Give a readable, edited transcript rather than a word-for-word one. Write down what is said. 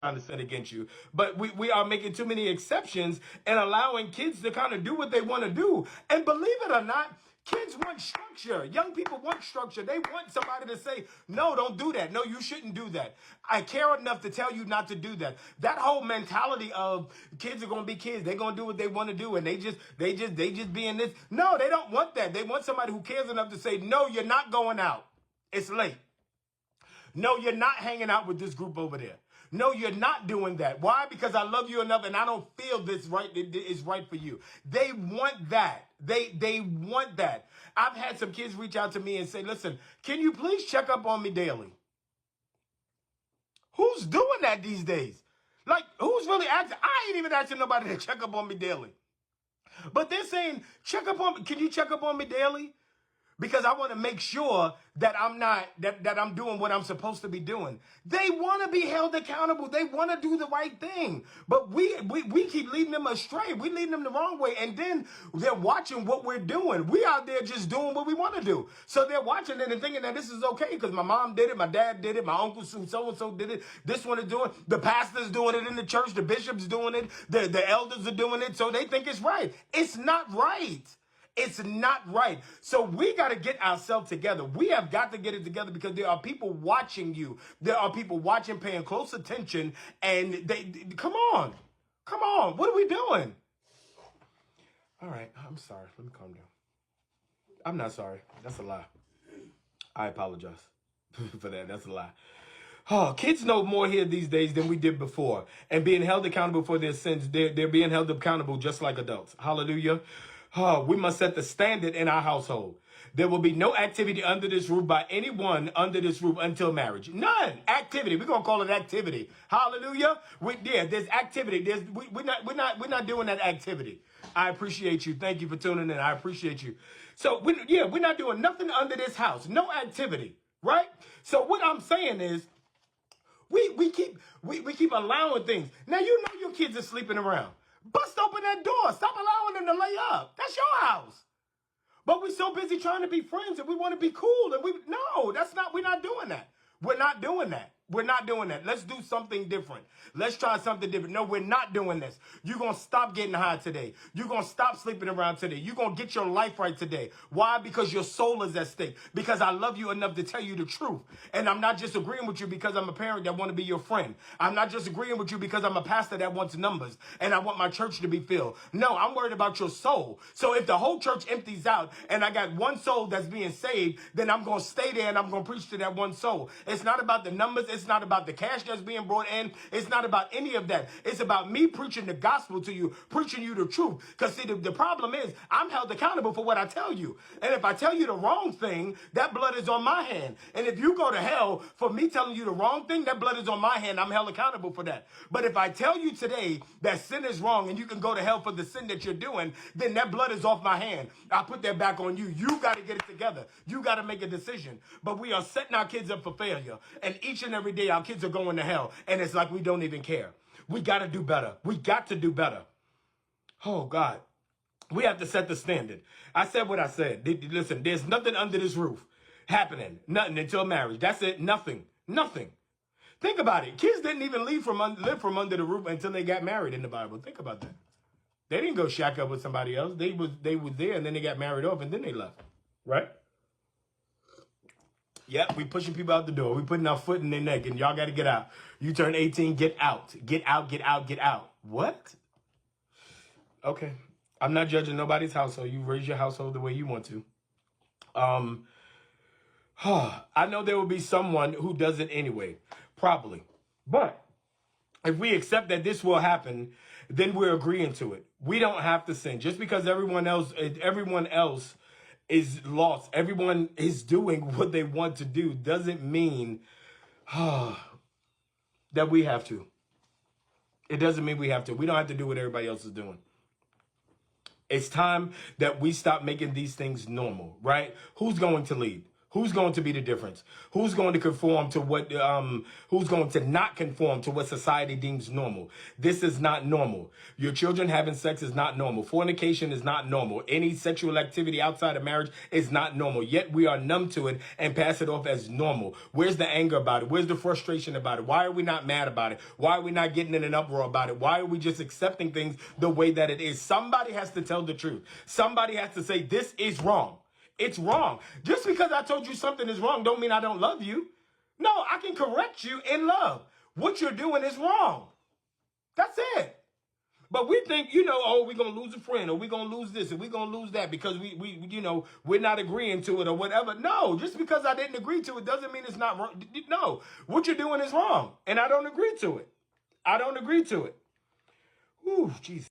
trying to sin against you, but we are making too many exceptions and allowing kids to kind of do what they want to do. And believe it or not, kids want structure. Young people want structure. They want somebody to say, no, don't do that. No, you shouldn't do that. I care enough to tell you not to do that. That whole mentality of kids are going to be kids. They're going to do what they want to do. And they just being this. No, they don't want that. They want somebody who cares enough to say, no, you're not going out. It's late. No, you're not hanging out with this group over there. No, you're not doing that. Why? Because I love you enough and I don't feel this right is right for you. They want that. They want that. I've had some kids reach out to me and say, listen, can you please check up on me daily? Who's doing that these days? Like, who's really asking? I ain't even asking nobody to check up on me daily. But they're saying, can you check up on me daily? Because I want to make sure that I'm doing what I'm supposed to be doing. They want to be held accountable. They want to do the right thing. But we keep leading them astray. We leading them the wrong way. And then they're watching what we're doing. We out there just doing what we want to do. So they're watching it and thinking that this is okay because my mom did it, my dad did it, my uncle so-and-so did it. This one is doing it. The pastor's doing it in the church. The bishop's doing it. The elders are doing it. So they think it's right. It's not right. It's not right. So we got to get ourselves together. We have got to get it together because there are people watching you. There are people watching, paying close attention. And come on. What are we doing? All right. I'm sorry. Let me calm down. I'm not sorry. That's a lie. I apologize for that. That's a lie. Oh, kids know more here these days than we did before. And being held accountable for their sins, they're being held accountable just like adults. Hallelujah. Oh, we must set the standard in our household. There will be no activity under this roof by anyone under this roof until marriage. None. Activity. We're going to call it activity. Hallelujah. There's activity. We're not doing that activity. I appreciate you. Thank you for tuning in. I appreciate you. So we're not doing nothing under this house. No activity. Right? So what I'm saying is we keep allowing things. Now, you know your kids are sleeping around. Bust open that door. Stop allowing them to lay up. That's your house. But we're so busy trying to be friends and we want to be cool. And we're not doing that. We're not doing that. We're not doing that. Let's do something different. Let's try something different. No, we're not doing this. You're going to stop getting high today. You're going to stop sleeping around today. You're going to get your life right today. Why? Because your soul is at stake. Because I love you enough to tell you the truth. And I'm not just agreeing with you because I'm a parent that want to be your friend. I'm not just agreeing with you because I'm a pastor that wants numbers and I want my church to be filled. No, I'm worried about your soul. So if the whole church empties out and I got one soul that's being saved, then I'm going to stay there and I'm going to preach to that one soul. It's not about the numbers. It's not about the cash that's being brought in. It's not about any of that. It's about me preaching the gospel to you, preaching you the truth. Because see, the problem is I'm held accountable for what I tell you. And if I tell you the wrong thing, that blood is on my hand. And if you go to hell for me telling you the wrong thing, that blood is on my hand. I'm held accountable for that. But if I tell you today that sin is wrong and you can go to hell for the sin that you're doing, then that blood is off my hand. I put that back on you. You got to get it together. You got to make a decision. But we are setting our kids up for failure. And each and every day our kids are going to hell. And it's like we don't even care. We got to do better. We got to do better. Oh, God. We have to set the standard. I said what I said. Listen, there's nothing under this roof happening. Nothing until marriage. That's it. Nothing. Think about it. Kids didn't even live from under the roof until they got married in the Bible. Think about that. They didn't go shack up with somebody else. They was there and then they got married off and then they left. Right? Yep, we pushing people out the door. We putting our foot in their neck and y'all got to get out. You turn 18, get out. Get out. What? Okay. I'm not judging nobody's household. You raise your household the way you want to. I know there will be someone who does it anyway. Probably. But if we accept that this will happen, then we're agreeing to it. We don't have to sin. Just because everyone else is lost, everyone is doing what they want to do, doesn't mean that we have to. It doesn't mean we have to. We don't have to do what everybody else is doing. It's time that we stop making these things normal, right? Who's going to lead? Who's going to be the difference? Who's going to conform to what, who's going to not conform to what society deems normal? This is not normal. Your children having sex is not normal. Fornication is not normal. Any sexual activity outside of marriage is not normal. Yet we are numb to it and pass it off as normal. Where's the anger about it? Where's the frustration about it? Why are we not mad about it? Why are we not getting in an uproar about it? Why are we just accepting things the way that it is? Somebody has to tell the truth. Somebody has to say, this is wrong. It's wrong. Just because I told you something is wrong don't mean I don't love you. No, I can correct you in love. What you're doing is wrong. That's it. But we think, oh, we're going to lose a friend, or we're going to lose this, and we're going to lose that because we're not agreeing to it or whatever. No, just because I didn't agree to it doesn't mean it's not wrong. No, what you're doing is wrong, and I don't agree to it. I don't agree to it. Ooh, Jesus.